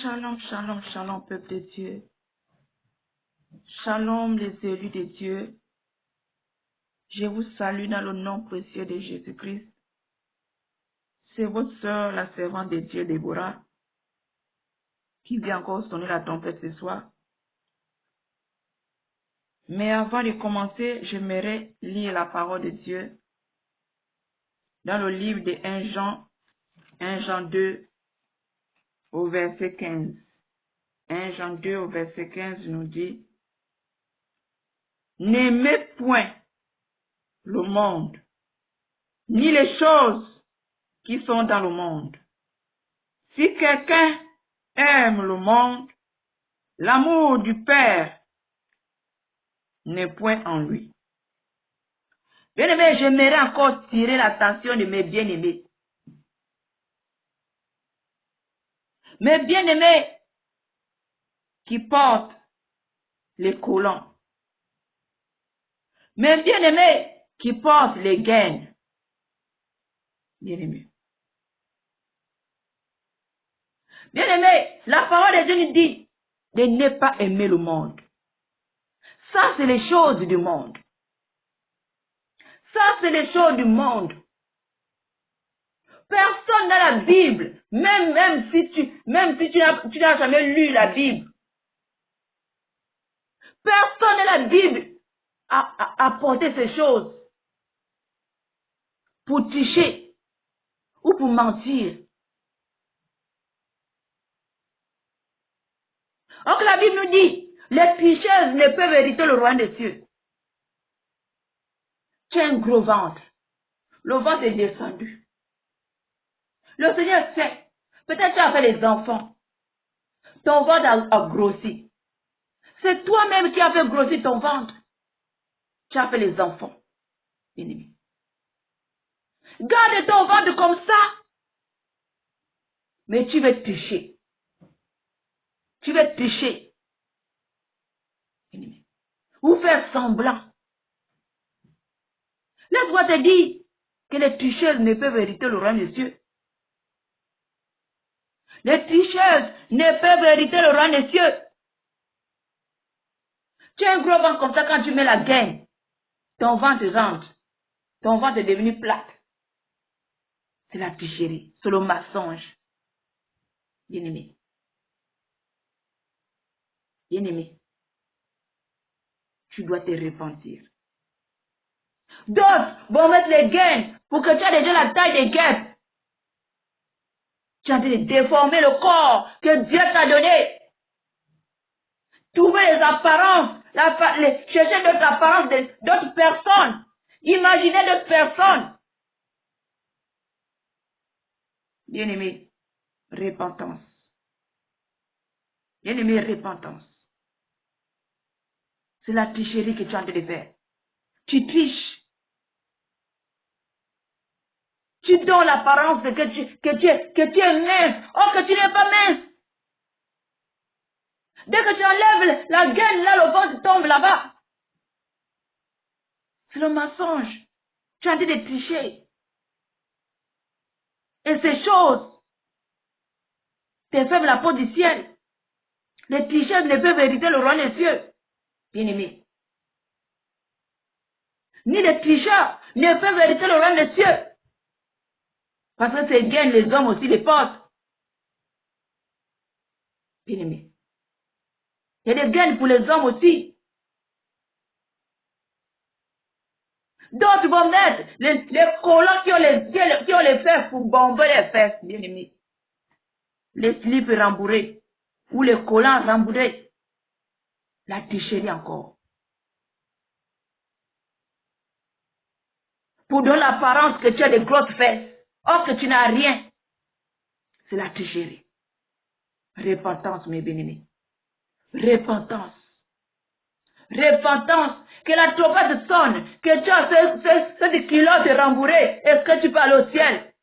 Shalom, shalom, shalom, peuple de Dieu. Shalom, les élus de Dieu. Je vous salue dans le nom précieux de Jésus-Christ. C'est votre sœur, la servante de Dieu, Déborah, qui vient encore sonner la trompette ce soir. Mais avant de commencer, j'aimerais lire la parole de Dieu dans le livre de 1 Jean 2, au verset 15. 1 Jean 2, au verset 15, nous dit: N'aimez point le monde, ni les choses qui sont dans le monde. Si quelqu'un aime le monde, l'amour du Père n'est point en lui. Bien-aimés, j'aimerais encore tirer l'attention de mes bien-aimés. Mes bien-aimés qui portent les collants. Mes bien-aimés qui portent les gaines. Bien-aimés. Bien-aimés, la parole de Dieu nous dit de ne pas aimer le monde. Ça, c'est les choses du monde. Ça, c'est les choses du monde. Personne dans la Bible, même si tu n'as jamais lu la Bible, personne dans la Bible a apporté ces choses pour tricher ou pour mentir. Donc la Bible nous dit, les tricheuses ne peuvent hériter le royaume des cieux. Tu as un gros ventre. Le ventre est descendu. Le Seigneur sait. Peut-être tu as fait les enfants. Ton ventre a grossi. C'est toi-même qui as fait grossir ton ventre. Tu as fait les enfants. Bien-aimé. Garde ton ventre comme ça. Mais tu veux tricher. Tu veux tricher. Bien-aimé. Ou faire semblant. Laisse-moi te dire que les tricheuses ne peuvent hériter le royaume des cieux. Les tricheuses ne peuvent hériter le royaume des cieux. Tu as un gros ventre comme ça, quand tu mets la gaine, ton ventre rentre. Ton ventre est devenu plate. C'est la tricherie, c'est le mensonge. Bien-aimé. Bien-aimé. Tu dois te repentir. D'autres vont mettre les gaines pour que tu aies déjà la taille des gaines. Tu es en train de déformer le corps que Dieu t'a donné. Trouver les apparences, chercher d'autres apparences d'autres personnes. Imaginer d'autres personnes. Bien-aimé, repentance. Bien-aimé, repentance. C'est la tricherie que tu es en train de faire. Tu triches. Tu donnes l'apparence que tu es mince. Or que tu n'es pas mince. Dès que tu enlèves la gaine, là, le ventre tombe là-bas. C'est le mensonge. Tu es en train de tricher. Et ces choses t'enferment la peau du ciel. Les tricheurs ne peuvent hériter le royaume des cieux. Bien-aimé. Ni les tricheurs ne peuvent hériter le royaume des cieux. Parce que ces gaines, les hommes aussi les portent. Bien-aimé. Il y a des gaines pour les hommes aussi. D'autres vont mettre les collants qui ont les fesses pour bomber les fesses, bien-aimé. Les slips rembourrés. Ou les collants rembourrés. La tricherie encore. Pour donner l'apparence que tu as des grosses fesses. Or que tu n'as rien. C'est la tricherie. Repentance, mes bien-aimés. Repentance. Repentance. Que la trompette sonne. Que tu as cette culotte rembourrée. Est-ce que tu parles au ciel?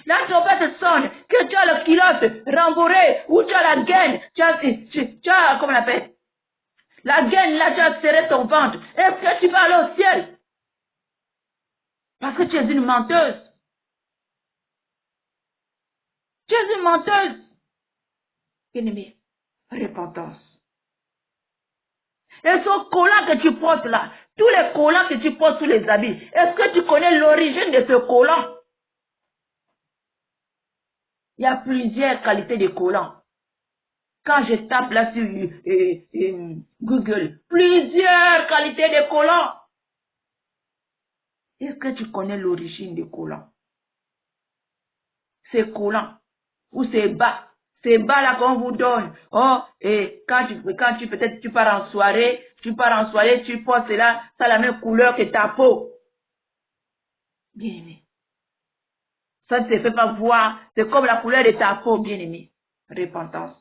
La trompette sonne. Que tu as le culotte rembourré. Ou tu as la gaine. Tu as comment on appelle? La gaine, là, tu as serré ton ventre. Est-ce que tu parles au ciel? Parce que tu es une menteuse. Tu es une menteuse. Bien-aimé, repentance. Et ce collant que tu portes là, tous les collants que tu portes, tous les habits, est-ce que tu connais l'origine de ce collant? Il y a plusieurs qualités de collants. Quand je tape là sur Google, plusieurs qualités de collants. Est-ce que tu connais l'origine des collants? Ces collants ou ces bas. Ces bas là qu'on vous donne. Oh, et quand tu peut-être tu pars en soirée, tu portes cela, ça a la même couleur que ta peau. Bien-aimé. Ça ne te fait pas voir, c'est comme la couleur de ta peau, bien-aimé. Repentance.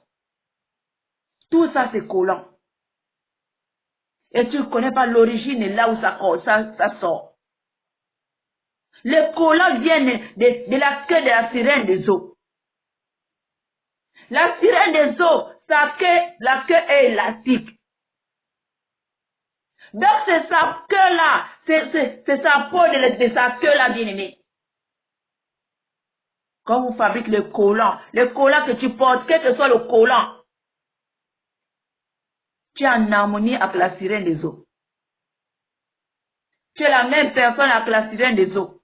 Tout ça c'est collant. Et tu ne connais pas l'origine là où ça sort. Les collants viennent de la queue de la sirène des eaux. La sirène des eaux, la queue est élastique. Donc c'est sa queue là, c'est sa peau de sa queue là, bien-aimé. Quand vous fabriquez le collant que tu portes, quel que soit le collant, tu es en harmonie avec la sirène des eaux. Tu es la même personne avec la sirène des eaux.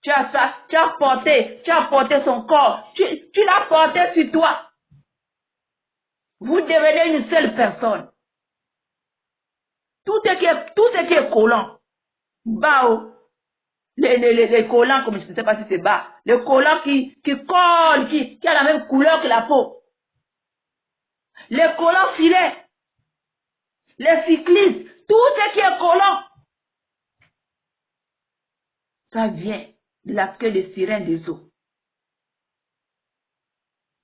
Tu as porté son corps, tu l'as porté sur toi. Vous devenez une seule personne. Tout ce qui est collant, bao, les collants, comme je ne sais pas si c'est bas, les collants qui collent, qui a la même couleur que la peau. Les collants filets, les cyclistes, tout ce qui est collant, ça vient de la queue de sirène des eaux.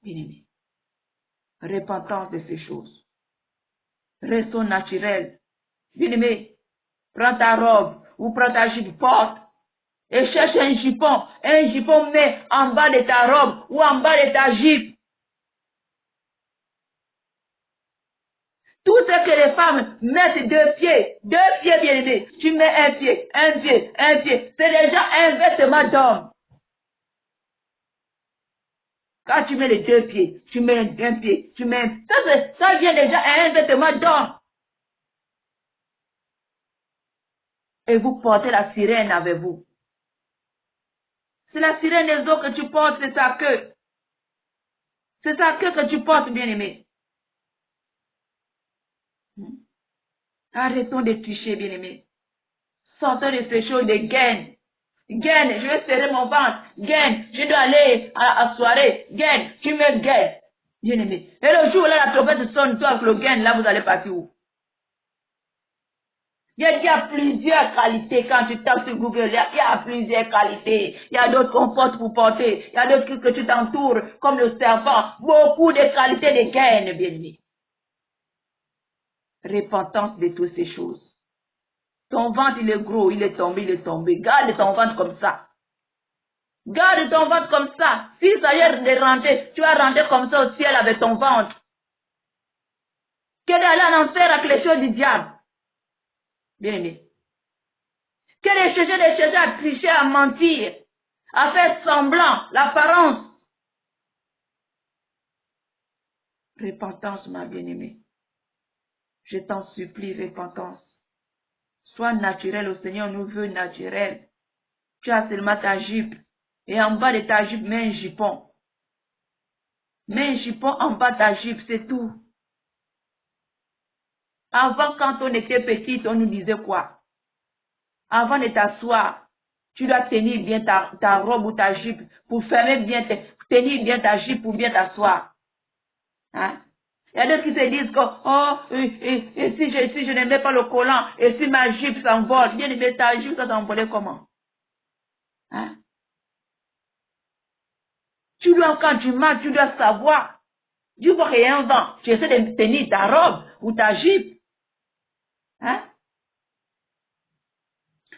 Bien-aimé, repentance de ces choses. Restons naturels. Bien-aimé, prends ta robe ou prends ta jupe, porte et cherche un jupon met en bas de ta robe ou en bas de ta jupe. Tout ce que les femmes mettent deux pieds bien-aimés, tu mets un pied, c'est déjà un vêtement d'homme. Quand tu mets les deux pieds, tu mets un pied, ça vient déjà un vêtement d'homme. Et vous portez la sirène avec vous. C'est la sirène des eaux que tu portes, c'est sa queue. C'est sa queue que tu portes, bien-aimé. Arrêtons de tricher, bien-aimé. Sortons de ces choses de gain. Gain, je vais serrer mon ventre. Gain, je dois aller à la soirée. Gain, tu me gain. Bien-aimé. Et le jour où la trompette sonne, toi avec le gain, là, vous allez partir où? Il y a plusieurs qualités quand tu tapes sur Google. Il y a plusieurs qualités. Il y a d'autres qu'on porte pour porter. Il y a d'autres que tu t'entoures, comme le serpent. Beaucoup de qualités de gain, bien-aimé. Repentance de toutes ces choses. Ton ventre, il est gros, il est tombé. Garde ton ventre comme ça. Garde ton ventre comme ça. Si ça y est de rentrer, tu vas rentrer comme ça au ciel avec ton ventre. Que d'aller en enfer avec les choses du diable. Bien-aimé. Que de chercher à tricher, à mentir, à faire semblant, l'apparence. Repentance, ma bien-aimée. Je t'en supplie, repentance. Sois naturel, au Seigneur nous veut naturel. Tu as seulement ta jupe. Et en bas de ta jupe, mets un jupon. Mets un jupon en bas de ta jupe, c'est tout. Avant, quand on était petite, on nous disait quoi? Avant de t'asseoir, tu dois tenir bien ta robe ou ta jupe pour fermer bien, tenir bien ta jupe pour bien t'asseoir. Hein? Il y a d'autres qui se disent que, si je ne mets pas le collant, et si ma jupe s'envole, bien aimé, ta jupe, ça s'envoler comment? Hein? Quand tu marches, tu dois savoir. Tu vois qu'il y a un vent, tu essaies de tenir ta robe ou ta jupe. Hein?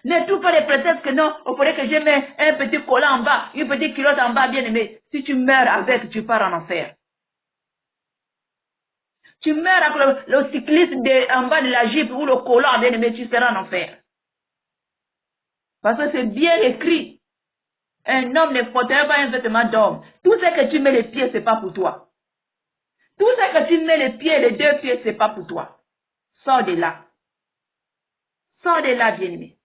Ne trouve pas les prétextes que non, il faudrait que je mette un petit collant en bas, une petite culotte en bas, bien aimé. Si tu meurs avec, tu pars en enfer. Tu meurs avec le cycliste en bas de la jupe ou le collant, bien aimé, tu seras en enfer. Parce que c'est bien écrit. Un homme ne porterait pas un vêtement d'homme. Tout ce que tu mets les pieds, c'est pas pour toi. Tout ce que tu mets les pieds, les deux pieds, c'est pas pour toi. Sors de là. Sors de là, bien-aimé.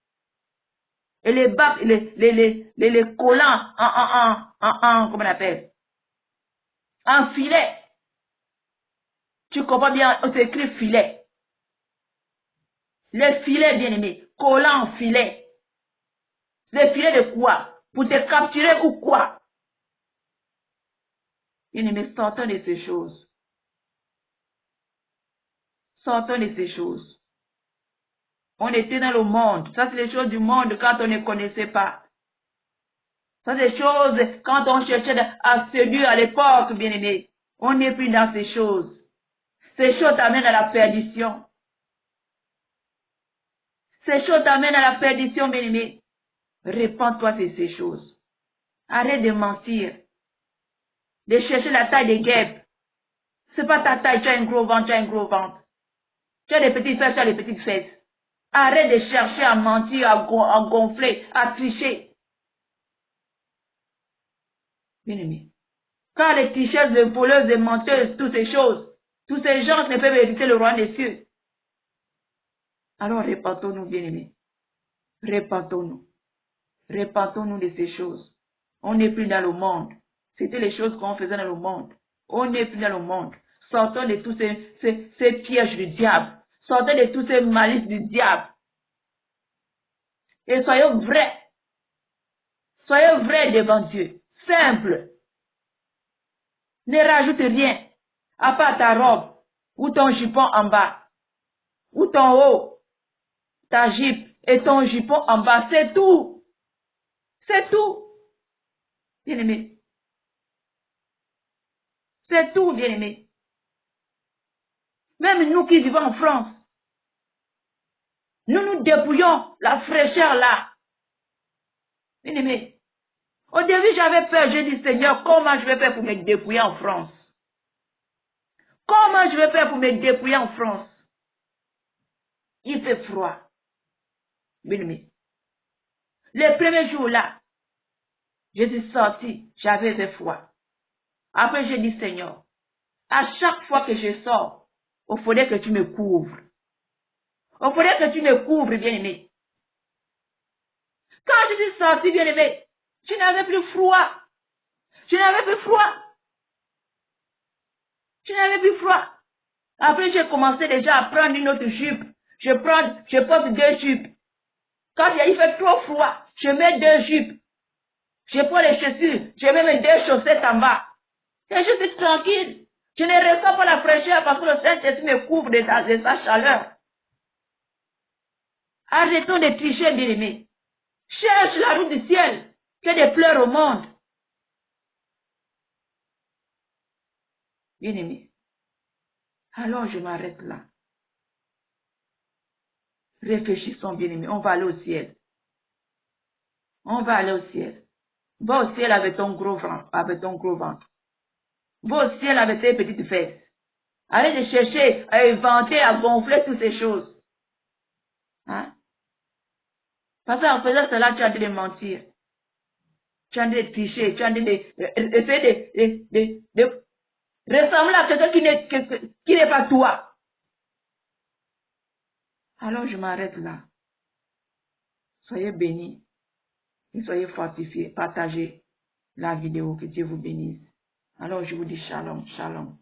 Et les bacs, les collants comment on appelle? En filet. Tu comprends bien, on s'écrit filet. Les filets, bien-aimés. Collants en filet. Les filets de quoi? Pour te capturer ou quoi? Bien-aimés, sortons de ces choses. Sortons de ces choses. On était dans le monde. Ça, c'est les choses du monde quand on ne connaissait pas. Ça, c'est des choses quand on cherchait à séduire à l'époque, bien-aimé. On n'est plus dans ces choses. Ces choses t'amènent à la perdition. Ces choses t'amènent à la perdition, bien-aimé. Répands-toi de ces choses. Arrête de mentir. De chercher la taille des guêpes. C'est pas ta taille, tu as un gros ventre, tu as un gros ventre. Tu as des petites fesses, tu as des petites fesses. Arrête de chercher à mentir, à gonfler, à tricher. Bien-aimé. Quand les tricheuses, les voleuses, les menteuses, toutes ces choses, tous ces gens ne peuvent éviter le roi des cieux. Alors répentons-nous, bien-aimés. Répentons-nous. Répentons-nous de ces choses. On n'est plus dans le monde. C'était les choses qu'on faisait dans le monde. On n'est plus dans le monde. Sortons de tous ces pièges du diable. Sortons de tous ces malices du diable. Et soyons vrais. Soyons vrais devant Dieu. Simple. Ne rajoute rien. À part ta robe. Ou ton jupon en bas. Ou ton haut. Ta jupe et ton jupon en bas. C'est tout. C'est tout. Bien-aimé. C'est tout, bien-aimé. Même nous qui vivons en France, nous nous dépouillons la fraîcheur là. Bien-aimé. Au début, j'avais peur. J'ai dit, Seigneur, comment je vais faire pour me dépouiller en France? Comment je vais faire pour me dépouiller en France? Il fait froid. Bien-aimé. Les premiers jours là, je suis sorti, j'avais fait froid. Après, j'ai dit, Seigneur, à chaque fois que je sors, il faudrait que tu me couvres. Il faudrait que tu me couvres, bien-aimé. Quand je suis sorti, bien-aimé, je n'avais plus froid. Je n'avais plus froid. Je n'avais plus froid. Après, j'ai commencé déjà à prendre une autre jupe. Je porte deux jupes. Quand il fait trop froid, je mets deux jupes. Je prends les chaussures. Je mets mes deux chaussettes en bas. Et je suis tranquille. Je ne ressens pas la fraîcheur parce que le Saint-Esprit me couvre de sa chaleur. Arrêtons de tricher, bien-aimés. Cherche la route du ciel, que des pleurs au monde. Bien-aimés. Alors je m'arrête là. Réfléchissons, bien-aimés. On va aller au ciel. On va aller au ciel. Va au ciel avec ton gros ventre. Va au ciel avec tes petites fesses. Arrête de chercher à inventer, à gonfler toutes ces choses. Hein? Parce qu'en faisant cela, tu as de mentir. Tu as de tricher. Tu as de ressembler à quelqu'un qui n'est pas toi. Alors je m'arrête là. Soyez bénis et soyez fortifiés. Partagez la vidéo. Que Dieu vous bénisse. Alors je vous dis shalom, shalom.